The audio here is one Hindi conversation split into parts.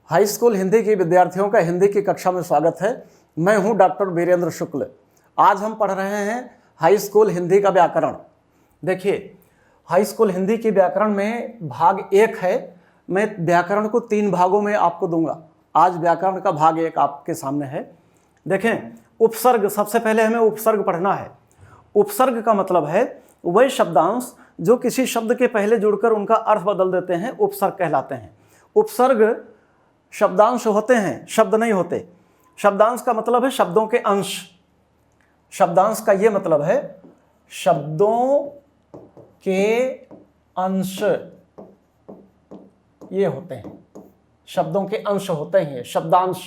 हाई स्कूल हिंदी के विद्यार्थियों का हिंदी की कक्षा में स्वागत है। मैं हूं डॉक्टर वीरेंद्र शुक्ल। आज हम पढ़ रहे हैं हाई स्कूल हिंदी का व्याकरण। देखिए, हाई स्कूल हिंदी के व्याकरण में भाग 1 है। मैं व्याकरण को 3 भागों में आपको दूंगा। आज व्याकरण का भाग 1 आपके सामने है। देखें, उपसर्ग, सबसे पहले हमें उपसर्ग पढ़ना है। उपसर्ग का मतलब है वह शब्दांश जो किसी शब्द के पहले जुड़कर उनका अर्थ बदल देते हैं, उपसर्ग कहलाते हैं। उपसर्ग शब्दांश होते हैं, शब्द नहीं होते। शब्दांश का मतलब है शब्दों के अंश। शब्दांश का यह मतलब है शब्दों के अंश ये होते हैं, शब्दों के अंश होते हैं शब्दांश।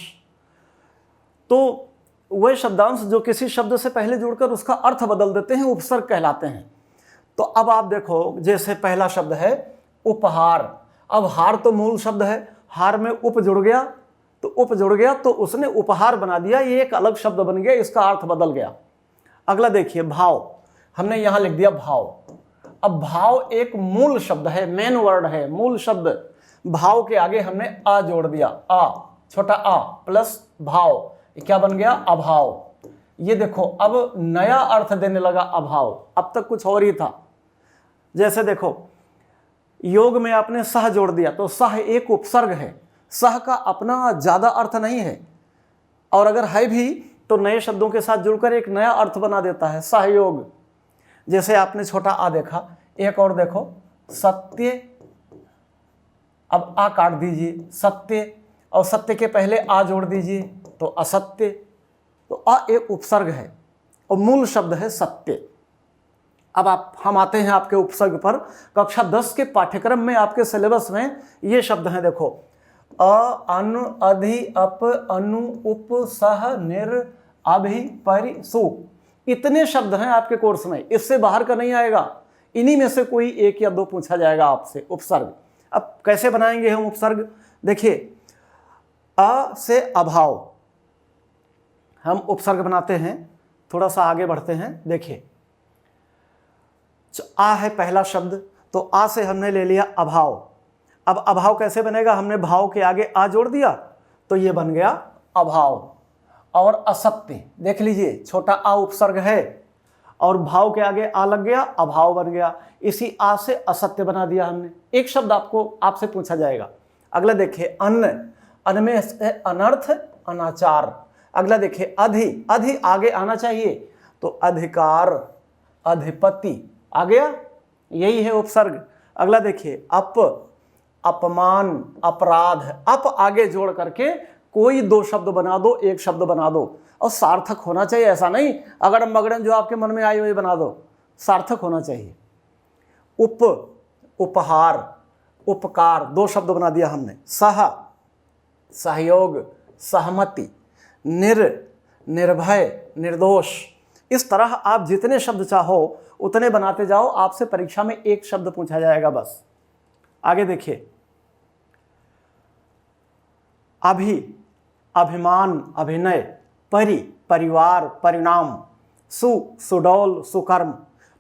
तो वह शब्दांश जो किसी शब्द से पहले जुड़कर उसका अर्थ बदल देते हैं, उपसर्ग कहलाते हैं। तो अब आप देखो, जैसे पहला शब्द है उपहार। अब हार तो मूल शब्द है, हार में उप जुड़ गया, तो उप जुड़ गया तो उसने उपहार बना दिया, ये एक अलग शब्द बन गया, इसका अर्थ बदल गया। अगला देखिए भाव। हमने यहां लिख दिया भाव। अब भाव एक मूल शब्द है, मेन वर्ड है, मूल शब्द। भाव के आगे हमने आ जोड़ दिया, आ, छोटा आ प्लस भाव, क्या बन गया? अभाव। ये देखो, अब नया अर्थ देने लगा अभाव, अब तक कुछ और ही था। जैसे देखो, योग में आपने सह जोड़ दिया, तो सह एक उपसर्ग है। सह का अपना ज्यादा अर्थ नहीं है, और अगर है भी तो नए शब्दों के साथ जुड़कर एक नया अर्थ बना देता है, सहयोग। जैसे आपने छोटा आ देखा, एक और देखो, सत्य। अब आ काट दीजिए, सत्य, और सत्य के पहले आ जोड़ दीजिए तो असत्य। तो आ एक उपसर्ग है और मूल शब्द है सत्य। अब हम आते हैं आपके उपसर्ग पर। कक्षा 10 के पाठ्यक्रम में आपके सिलेबस में ये शब्द हैं, देखो, अ, अनु, अधि, अप, अनु, उप, सह, निर, अभि, परि, सु। इतने शब्द हैं आपके कोर्स में, इससे बाहर का नहीं आएगा। इन्हीं में से कोई 1 या 2 पूछा जाएगा आपसे उपसर्ग। अब कैसे बनाएंगे हम उपसर्ग? देखिए, अ से अभाव हम उपसर्ग बनाते हैं। थोड़ा सा आगे बढ़ते हैं। देखिए, आ है पहला शब्द, तो आ से हमने ले लिया अभाव। अब अभाव कैसे बनेगा? हमने भाव के आगे आ जोड़ दिया तो ये बन गया अभाव। और असत्य, देख लीजिए, छोटा आ उपसर्ग है और भाव के आगे आ लग गया, अभाव बन गया। इसी आ से असत्य बना दिया हमने। एक शब्द आपसे पूछा जाएगा। अगला देखिए, अन्न। अन्न में है अनर्थ, अनाचार। अगला देखिए, अधि। अधि आगे आना चाहिए, तो अधिकार, अधिपति आ गया, यही है उपसर्ग। अगला देखिए, अप, अपमान, अपराध। अप आगे जोड़ करके कोई 2 शब्द बना दो, 1 शब्द बना दो, और सार्थक होना चाहिए। ऐसा नहीं अगड़म बगड़म जो आपके मन में आई वही बना दो, सार्थक होना चाहिए। उप, उपहार, उपकार, 2 शब्द बना दिया हमने। सह, सहयोग, सहमति। निर, निर्भय, निर्दोष। इस तरह आप जितने शब्द चाहो उतने बनाते जाओ, आपसे परीक्षा में 1 शब्द पूछा जाएगा बस। आगे देखिए, अभि, अभिमान, अभिनय। परि, परिवार, परिणाम। सु, सुडौल, सुकर्म।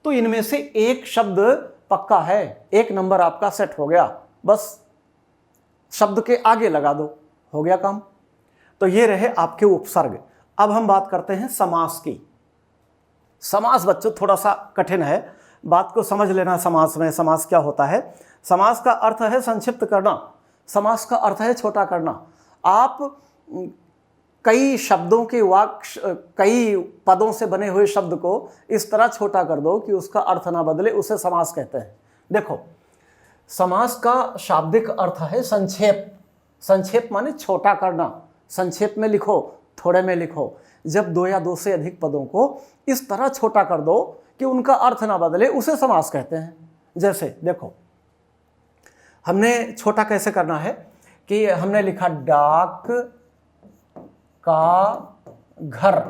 तो इनमें से 1 शब्द पक्का है, 1 नंबर आपका सेट हो गया। बस शब्द के आगे लगा दो, हो गया काम। तो ये रहे आपके उपसर्ग। अब हम बात करते हैं समास की। समास बच्चों थोड़ा सा कठिन है, बात को समझ लेना। समास में समास क्या होता है? समास का अर्थ है संक्षिप्त करना, समास का अर्थ है छोटा करना। आप कई शब्दों के वाक्य, कई पदों से बने हुए शब्द को इस तरह छोटा कर दो कि उसका अर्थ ना बदले, उसे समास कहते हैं। देखो, समास का शाब्दिक अर्थ है संक्षेप। संक्षेप माने छोटा करना। संक्षेप में लिखो, थोड़े में लिखो। जब 2 या 2 से अधिक पदों को इस तरह छोटा कर दो कि उनका अर्थ ना बदले, उसे समास कहते हैं। जैसे देखो, हमने छोटा कैसे करना है कि हमने लिखा डाक का घर,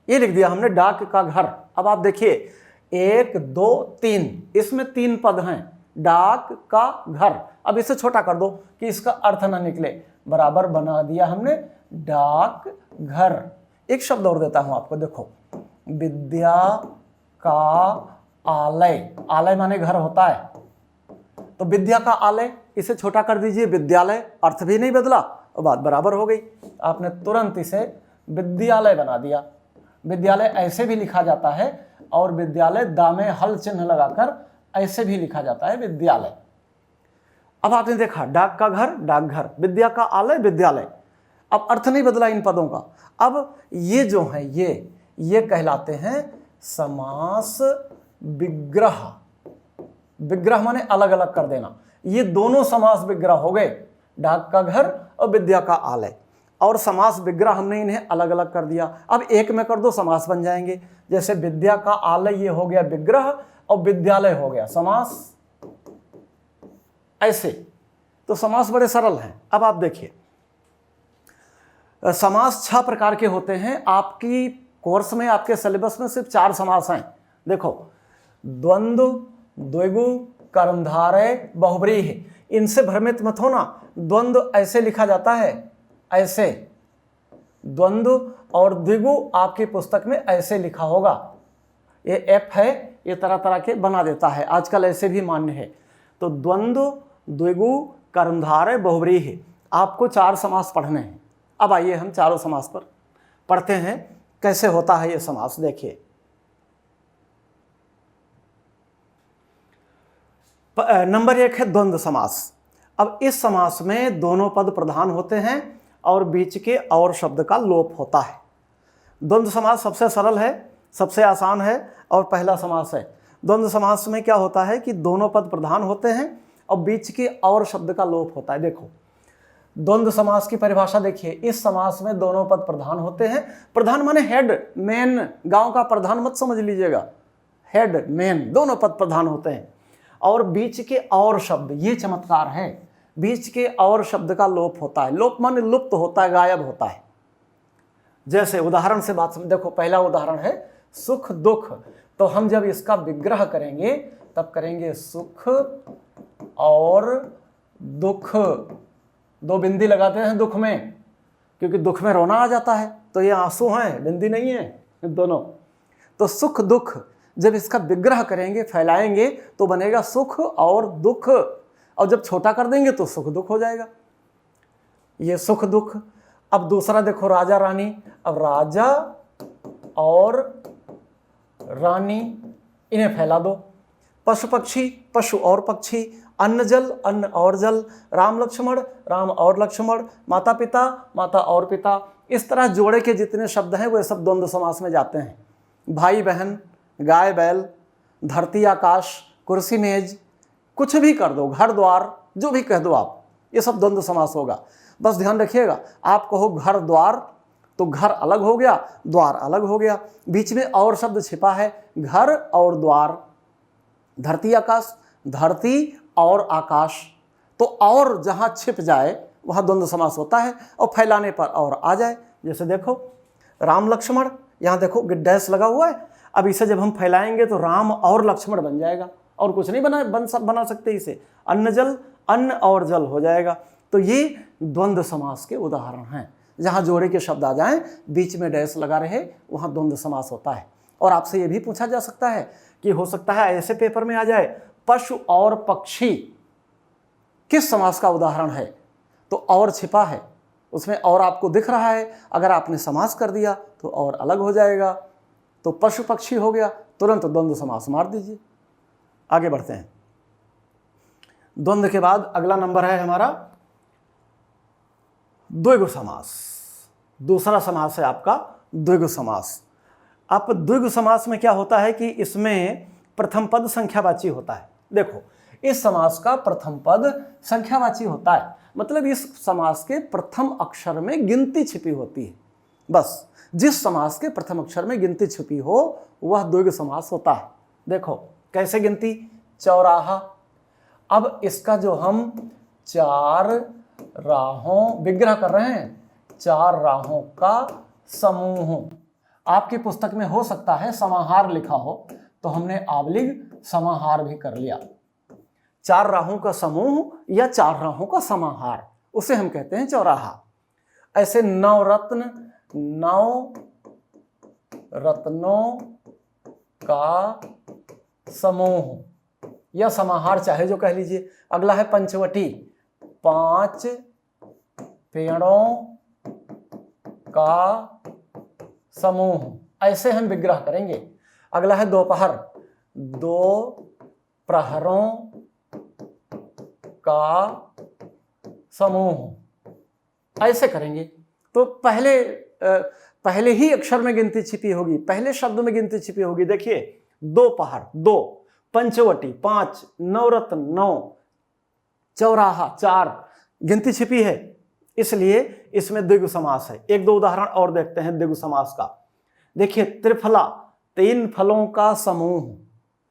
ये लिख दिया हमने, डाक का घर। अब आप देखिए, 1 2 3, इसमें 3 पद हैं, डाक का घर। अब इसे छोटा कर दो कि इसका अर्थ ना निकले, बराबर बना दिया हमने डाक घर। एक शब्द और देता हूं आपको, देखो, विद्या का आलय। आलय माने घर होता है, तो विद्या का आलय, इसे छोटा कर दीजिए, विद्यालय, अर्थ भी नहीं बदला और बात बराबर हो गई। आपने तुरंत इसे विद्यालय बना दिया। विद्यालय ऐसे भी लिखा जाता है और विद्यालय दामे हल चिन्ह लगाकर ऐसे भी लिखा जाता है, विद्यालय। अब आपने देखा डाक का घर, डाकघर, विद्या का आलय, विद्यालय। अब अर्थ नहीं बदला इन पदों का। अब ये जो है ये कहलाते हैं समास विग्रह। विग्रह माने अलग अलग कर देना। ये दोनों समास विग्रह हो गए, डाक का घर और विद्या का आलय। और समास विग्रह हमने इन्हें अलग अलग कर दिया। अब एक में कर दो, समास बन जाएंगे। जैसे विद्या का आलय ये हो गया विग्रह और विद्यालय हो गया समास, ऐसे। तो समास बड़े सरल हैं। अब आप देखिए, समास 6 प्रकार के होते हैं। आपकी कोर्स में, आपके सिलेबस में सिर्फ 4 समास हैं। देखो, द्वंद्व, द्विगु, कर्मधारय, बहुव्रीहि। इनसे भ्रमित मत होना। द्वंद्व ऐसे लिखा जाता है, ऐसे। द्वंद्व और द्विगु आपकी पुस्तक में ऐसे लिखा होगा। ये एफ है, ये तरह तरह के बना देता है, आजकल ऐसे भी मान्य है। तो द्वंद्व, द्विगु, कर्मधारय, बहुव्रीहि, आपको 4 समास पढ़ने हैं। अब आइए हम चारों समास पर पढ़ते हैं, कैसे होता है ये समास। देखिए, नंबर 1 है द्वंद्व समास। अब इस समास में दोनों पद प्रधान होते हैं और बीच के और शब्द का लोप होता है। द्वंद्व समास सबसे सरल है, सबसे आसान है और पहला समास है। द्वंद्व समास में क्या होता है कि दोनों पद प्रधान होते हैं और बीच के और शब्द का लोप होता है। देखो, द्वंद्व समास की परिभाषा देखिए। इस समास में दोनों पद प्रधान होते हैं। प्रधान माने हेड, मेन। गांव का प्रधान मत समझ लीजिएगा, हेड, मेन, दोनों पद प्रधान होते हैं। और बीच के और शब्द, ये चमत्कार है, बीच के और शब्द का लोप होता है। लोप माने लुप्त होता है, गायब होता है। जैसे उदाहरण से बात समझ। देखो, पहला उदाहरण है सुख दुख। तो हम जब इसका विग्रह करेंगे तब करेंगे सुख और दुख। 2 बिंदी लगाते हैं दुख में, क्योंकि दुख में रोना आ जाता है। तो ये आंसू हैं, बिंदी नहीं है, दोनों। तो सुख दुख जब इसका विग्रह करेंगे, फैलाएंगे, तो बनेगा सुख और दुख। और जब छोटा कर देंगे तो सुख दुख हो जाएगा। ये सुख दुख। अब दूसरा देखो, राजा रानी। अब राजा और रानी, इन्हें फैला दो। पशु पक्षी, पशु और पक्षी। अन्न जल, अन्न और जल। राम लक्ष्मण, राम और लक्ष्मण। माता पिता, माता और पिता। इस तरह जोड़े के जितने शब्द हैं वे सब द्वंद्व समास में जाते हैं। भाई बहन, गाय बैल, धरती आकाश, कुर्सी मेज, कुछ भी कर दो, घर द्वार, जो भी कह दो आप, ये सब द्वंद्व समास होगा। बस ध्यान रखिएगा, आप कहो घर द्वार तो घर अलग हो गया, द्वार अलग हो गया। बीच में और शब्द छिपा है, घर और द्वार। धरती आकाश, धरती और आकाश। तो और जहाँ छिप जाए वहाँ द्वंद्व समास होता है, और फैलाने पर और आ जाए। जैसे देखो, राम लक्ष्मण, यहाँ देखो डैश लगा हुआ है। अब इसे जब हम फैलाएंगे तो राम और लक्ष्मण बन जाएगा, और कुछ नहीं बना सकते इसे। अन्न जल, अन्न और जल हो जाएगा। तो ये द्वंद्व समास के उदाहरण हैं। जहाँ जोड़े के शब्द आ जाएं, बीच में डैश लगा रहे, वहाँ द्वंद्व समास होता है। और आपसे ये भी पूछा जा सकता है कि हो सकता है ऐसे पेपर में आ जाए, पशु और पक्षी किस समास का उदाहरण है? तो और छिपा है, उसमें और आपको दिख रहा है। अगर आपने समास कर दिया तो और अलग हो जाएगा। तो पशु पक्षी हो गया, तुरंत द्वंद्व समास मार दीजिए। आगे बढ़ते हैं। द्वंद्व के बाद अगला नंबर है हमारा द्विगु समास। दूसरा समास है आपका द्विगु समास। अब द्विगु समास में क्या होता है कि इसमें प्रथम पद संख्यावाची होता है। देखो, इस समास का प्रथम पद संख्यावाची होता है, मतलब इस समास के प्रथम अक्षर में गिनती छिपी होती है। बस जिस समास के प्रथम अक्षर में गिनती छिपी हो वह द्विगु समास होता है। देखो कैसे गिनती, चौराहा। अब इसका जो हम 4 राहों विग्रह कर रहे हैं, 4 राहों का समूह। आपकी पुस्तक में हो सकता है समाहार लिखा हो, तो हमने आवलिग समाहार भी कर लिया। 4 राहों का समूह या 4 राहों का समाहार, उसे हम कहते हैं चौराहा। ऐसे 9 रत्न, 9 रत्नों का समूह, या समाहार चाहे जो कह लीजिए। अगला है पंचवटी, 5 पेड़ों का समूह, ऐसे हम विग्रह करेंगे। अगला है दोपहर, 2 प्रहरों का समूह, ऐसे करेंगे। तो पहले ही अक्षर में गिनती छिपी होगी, पहले शब्द में गिनती छिपी होगी। देखिए, दोपहर 2, पंचवटी 5, नवरत्न 9, चौराहा 4, गिनती छिपी है, इसलिए इसमें द्विगु समास है। एक दो उदाहरण और देखते हैं द्विगु समास का। देखिए, त्रिफला 3 फलों का समूह,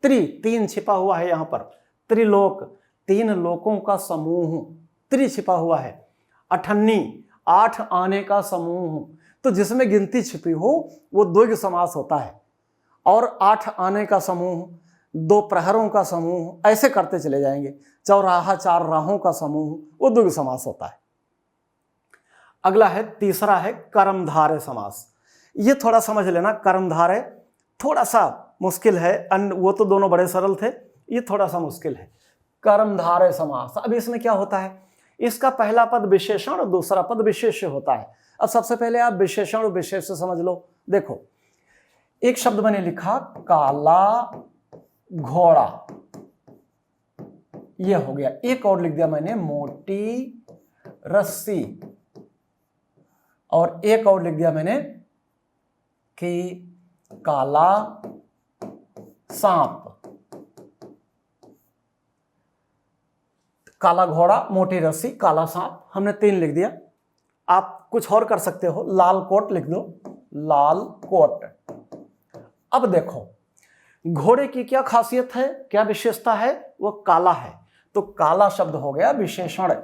3 छिपा हुआ है यहां पर। त्रिलोक 3 लोकों का समूह, छिपा हुआ है। अठन्नी 8 आने का समूह, तो जिसमें गिनती छिपी हो वो द्विगु समास होता है। और 8 आने का समूह, 2 प्रहरों का समूह, ऐसे करते चले जाएंगे। चौराहा 4 राहों का समूह, वो द्विगु समास होता है। अगला है, तीसरा है कर्मधारय समास। ये थोड़ा समझ लेना, कर्मधारय थोड़ा सा मुश्किल है, वो तो दोनों बड़े सरल थे, ये थोड़ा सा मुश्किल है। कर्मधारय समास, अब इसमें क्या होता है, इसका पहला पद विशेषण और दूसरा पद विशेष्य होता है। अब सबसे पहले आप विशेषण और विशेष्य समझ लो। देखो, एक शब्द मैंने लिखा काला घोड़ा, यह हो गया। एक और लिख दिया मैंने मोटी रस्सी, और एक और लिख दिया मैंने कि काला सांप। काला घोड़ा, मोटी रस्सी, काला सांप, हमने 3 लिख दिया। आप कुछ और कर सकते हो, लाल कोट लिख दो, लाल कोट। अब देखो, घोड़े की क्या खासियत है, क्या विशेषता है, वो काला है, तो काला शब्द हो गया विशेषण।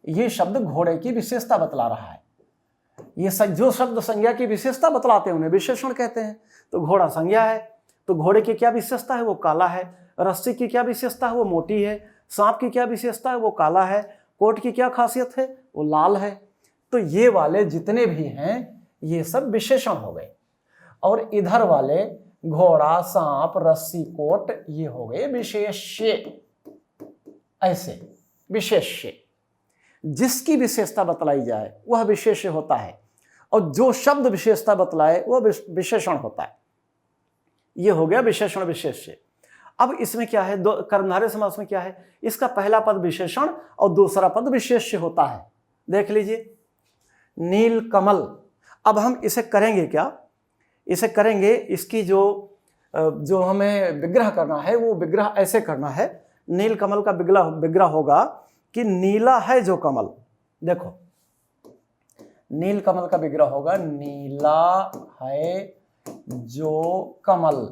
ये शब्द घोड़े की विशेषता बतला रहा है। ये जो शब्द संज्ञा की विशेषता बतलाते हैं उन्हें विशेषण कहते हैं। तो घोड़ा संज्ञा है, तो घोड़े की क्या विशेषता है, वो काला है। रस्सी की क्या विशेषता है, वो मोटी है। सांप की क्या विशेषता है, वो काला है। कोट की क्या खासियत है, वो लाल है। तो ये वाले जितने भी हैं ये सब विशेषण हो गए, और इधर वाले घोड़ा, सांप, रस्सी, कोट, ये हो गए विशेष्य। ऐसे विशेष्य, जिसकी विशेषता बतलाई जाए वह विशेष्य होता है, और जो शब्द विशेषता बतलाए वह विशेषण होता है। यह हो गया विशेषण विशेष्य। अब इसमें क्या है, कर्मधारय समास में क्या है, इसका पहला पद विशेषण और दूसरा पद विशेष्य होता है। देख लीजिए, नील कमल। अब हम इसे करेंगे क्या, इसे करेंगे, इसकी जो हमें विग्रह करना है वो विग्रह ऐसे करना है। नील कमल का विग्रह होगा कि नीला है जो कमल। देखो, नील कमल का विग्रह होगा नीला है जो कमल।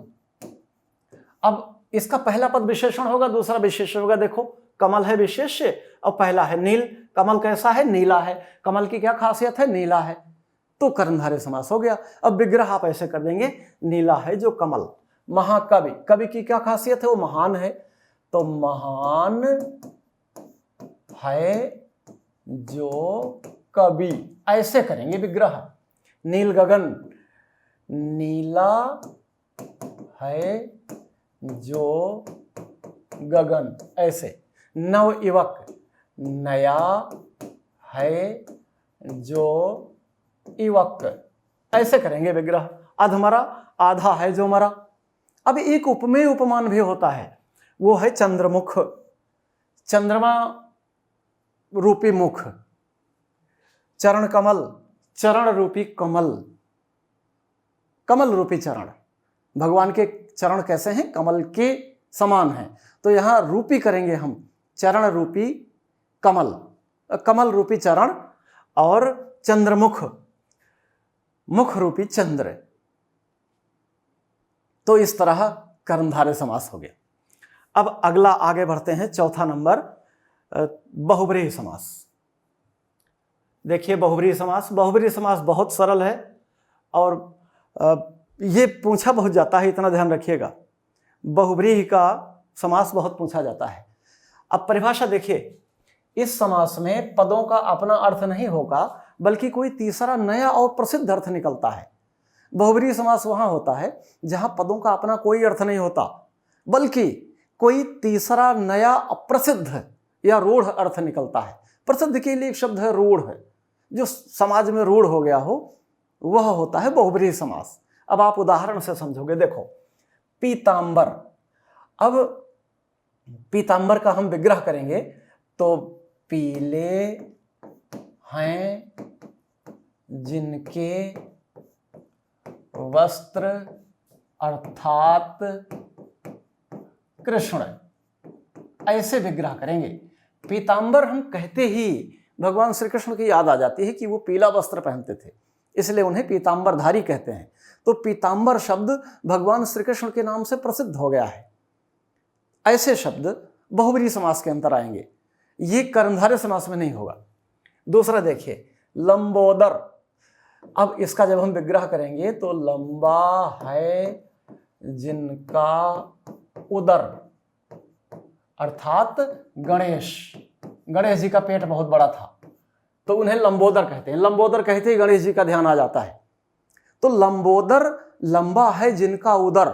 अब इसका पहला पद विशेषण होगा, दूसरा विशेष्य होगा। देखो, कमल है विशेष्य और पहला है नील। कमल कैसा है, नीला है। कमल की क्या खासियत है, नीला है, तो कर्मधारय समास हो गया। अब विग्रह आप ऐसे कर देंगे, नीला है जो कमल। महाकवि, कवि की क्या खासियत है, वो महान है, तो महान है जो कवि, ऐसे करेंगे विग्रह। नील गगन, नीला है जो गगन, ऐसे। नव युवक, नया है जो युवक, ऐसे करेंगे विग्रह। अधमरा, आधा है जो मरा। अब एक उपमेय उपमान भी होता है, वो है चंद्रमुख, चंद्रमा रूपी मुख। चरण कमल, चरण रूपी कमल, कमल रूपी चरण। भगवान के चरण कैसे हैं, कमल के समान हैं, तो यहां रूपी करेंगे हम, चरण रूपी कमल, कमल रूपी चरण, और चंद्रमुख, मुख रूपी चंद्र। तो इस तरह कर्मधारय समास हो गया। अब अगला आगे बढ़ते हैं, चौथा नंबर, बहुब्रीहि समास। देखिए, बहुब्रीहि समास, बहुब्रीहि समास बहुत सरल है, और ये पूछा बहुत जाता है, इतना ध्यान रखिएगा। बहुब्रीहि का समास बहुत पूछा जाता है। अब परिभाषा देखिए, इस समास में पदों का अपना अर्थ नहीं होगा, बल्कि कोई तीसरा नया और प्रसिद्ध अर्थ निकलता है। बहुब्रीहि समास वहां होता है जहां पदों का अपना कोई अर्थ नहीं होता, बल्कि कोई तीसरा नया अप्रसिद्ध या रूढ़ अर्थ निकलता है। प्रसिद्ध के लिए एक शब्द है रूढ़, जो समाज में रूढ़ हो गया हो, वह होता है बहुब्रीहि समास। अब आप उदाहरण से समझोगे। देखो, पीतांबर। अब पीतांबर का हम विग्रह करेंगे तो पीले हैं जिनके वस्त्र अर्थात कृष्ण, ऐसे विग्रह करेंगे। पीतांबर हम कहते ही भगवान श्री कृष्ण की याद आ जाती है कि वो पीला वस्त्र पहनते थे, इसलिए उन्हें पीतांबरधारी कहते हैं। तो पीतांबर शब्द भगवान श्री कृष्ण के नाम से प्रसिद्ध हो गया है। ऐसे शब्द बहुब्रीहि समास के अंतर आएंगे, ये कर्मधारय समास में नहीं होगा। दूसरा देखिए, लंबोदर। अब इसका जब हम विग्रह करेंगे तो लंबा है जिनका उदर अर्थात गणेश। गणेश जी का पेट बहुत बड़ा था तो उन्हें लंबोदर कहते हैं। लंबोदर कहते ही गणेश जी का ध्यान आ जाता है। तो लंबोदर, लंबा है जिनका उदर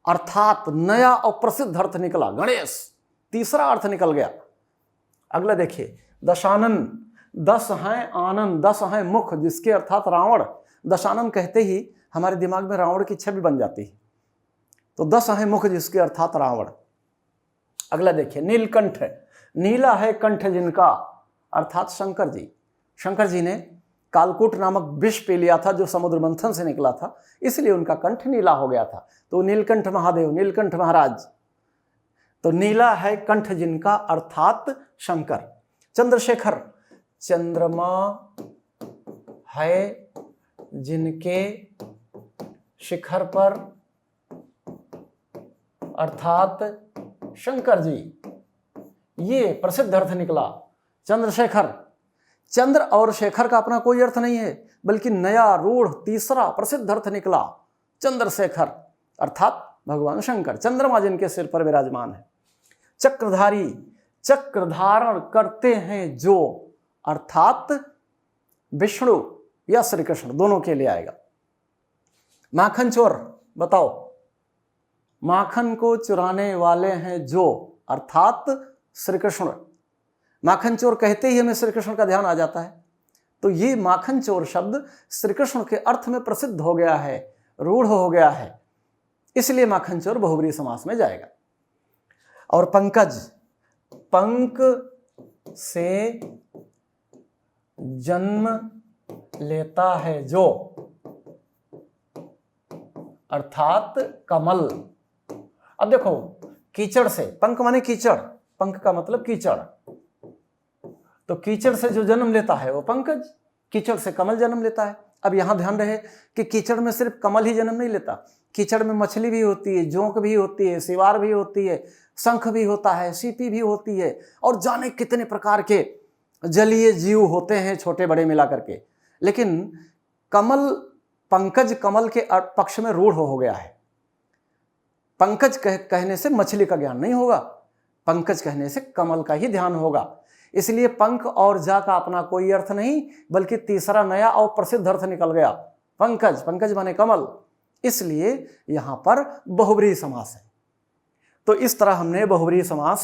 अर्थात नया और प्रसिद्ध अर्थ निकला, गणेश, तीसरा अर्थ निकल गया। अगला देखिए, दशानन। दस हैं आनंद, दस हैं मुख जिसके अर्थात रावण। दशानन कहते ही हमारे दिमाग में रावण की छवि बन जाती है, तो दस हैं मुख जिसके अर्थात रावण। अगला देखिए, नीलकंठ। नीला है कंठ जिनका अर्थात शंकर जी। शंकर जी ने कालकूट नामक विष पी लिया था जो समुद्र मंथन से निकला था, इसलिए उनका कंठ नीला हो गया था, तो नीलकंठ महादेव, नीलकंठ महाराज। तो नीला है कंठ जिनका अर्थात शंकर। चंद्रशेखर। चंद्रमा है जिनके शिखर पर अर्थात शंकर जी, ये प्रसिद्ध अर्थ निकला चंद्रशेखर। चंद्र और शेखर का अपना कोई अर्थ नहीं है, बल्कि नया रूढ़ तीसरा प्रसिद्ध अर्थ निकला चंद्रशेखर अर्थात भगवान शंकर, चंद्रमा जिनके सिर पर विराजमान है। चक्रधारी। चक्र धारण करते हैं जो अर्थात विष्णु या श्री कृष्ण, दोनों के लिए आएगा। माखन चोर। बताओ, माखन को चुराने वाले हैं जो अर्थात श्री कृष्ण। माखन चोर कहते ही हमें श्री कृष्ण का ध्यान आ जाता है, तो ये माखन चोर शब्द श्री कृष्ण के अर्थ में प्रसिद्ध हो गया है, रूढ़ हो गया है, इसलिए माखन चोर बहुब्रीहि समास में जाएगा। और पंकज। पंक से जन्म लेता है जो अर्थात कमल। अब देखो, कीचड़ से, पंक माने कीचड़, पंक का मतलब कीचड़, तो कीचड़ से जो जन्म लेता है वो पंकज, कीचड़ से कमल जन्म लेता है। अब यहां ध्यान रहे कि कीचड़ में सिर्फ कमल ही जन्म नहीं लेता, कीचड़ में मछली भी होती है, जोंक भी होती है, सिवार भी होती है, शंख भी होता है, सीपी भी होती है, और जाने कितने प्रकार के जलीय जीव होते हैं, छोटे बड़े मिला करके। लेकिन कमल, पंकज कमल के पक्ष में रूढ़ हो गया है। पंकज कहने से मछली का ज्ञान नहीं होगा, पंकज कहने से कमल का ही ध्यान होगा। इसलिए पंख और जा का अपना कोई अर्थ नहीं, बल्कि तीसरा नया और प्रसिद्ध अर्थ निकल गया, पंकज। पंकज माने कमल, इसलिए यहां पर बहुब्रीहि समास है। तो इस तरह हमने बहुब्रीहि समास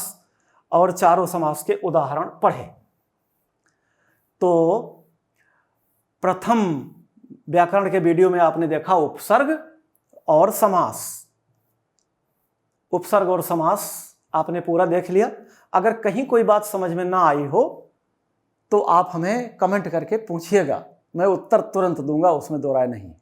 और चारों समास के उदाहरण पढ़े। तो प्रथम व्याकरण के वीडियो में आपने देखा उपसर्ग और समास। उपसर्ग और समास आपने पूरा देख लिया। अगर कहीं कोई बात समझ में ना आई हो तो आप हमें कमेंट करके पूछिएगा, मैं उत्तर तुरंत दूंगा, उसमें दो राय नहीं।